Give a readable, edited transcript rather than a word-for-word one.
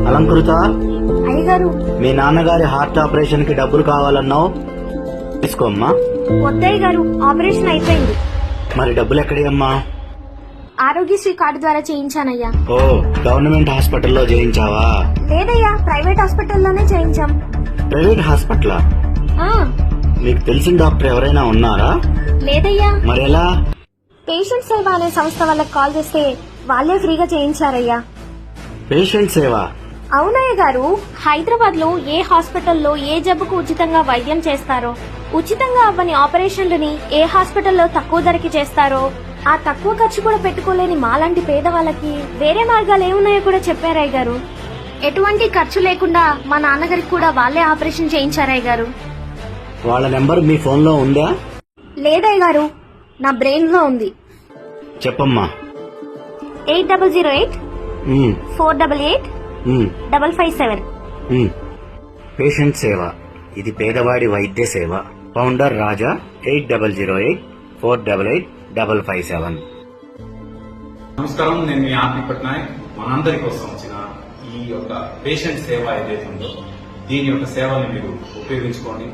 అలంకృత, అయ్యగారు మీ నాన్నగారి heart operation కి డబ్బులు కావాలన్నావు, తీసుకోమ్మా. వద్దయ్య గారు, ఆపరేషన్ అయిపోయింది. మరి డబ్బులు ఎక్కడమ్మా? ఆరోగ్యశ్రీ కార్డు ద్వారా చేయించానయ్యా. ఓ, గవర్నమెంట్ హాస్పిటల్లో చేయించావా? లేదయ్యా, ప్రైవేట్ హాస్పిటల్లోనే చేయించాం. ప్రైవేట్ హాస్పిటలా? ఆ, మీకు తెలిసిన డాక్టర్ ఎవరైనా ఉన్నారా? లేదయ్యా. మరెలా? పేషెంట్ సేవ అనే సంస్థ వాళ్ళకి కాల్ చేస్తే వాళ్ళే ఫ్రీగా చేయించారయ్యా. పేషెంట్ సేవ? అవునయ్య గారు, హైదరాబాద్ లో ఏ హాస్పిటల్లో ఏ జబ్బుకు ఉచితంగా వైద్యం చేస్తారో, ఉచితంగా అవ్వని ఆపరేషన్లని ఏ హాస్పిటల్లో తక్కువ ధరకి చేస్తారో, ఆ తక్కువ ఖర్చు కూడా పెట్టుకోలేని మాలాంటి పేదవాళ్ళకి వేరే మార్గాలు ఏమున్నాయో కూడా చెప్పారయ్య గారు. ఎటువంటి ఖర్చు లేకుండా మా నాన్నగారికి కూడా వాళ్ళే ఆపరేషన్ చేయించారయ్య గారు. వాళ్ళ నెంబర్ మీ ఫోన్ లో ఉందా? లేదయ్య గారు, నా బ్రెయిన్ లో ఉంది. చెప్పమ్మా. 8008 ఉమ్, 488 ఉమ్, 557. ఉమ్. పేషెంట్ సేవ, ఇది పేదవాడి వైద్య సేవ. ఫౌండర్ రాజా. 8008 488 557. నమస్కారం, నేను మీ ఆర్పి పట్నాయక్. మనందరి కోసం వచ్చిన ఈ యొక్క పేషెంట్ సేవ ఏదైతే ఉందో దీని యొక్క సేవల్ని మీరు ఉపయోగించుకోండి.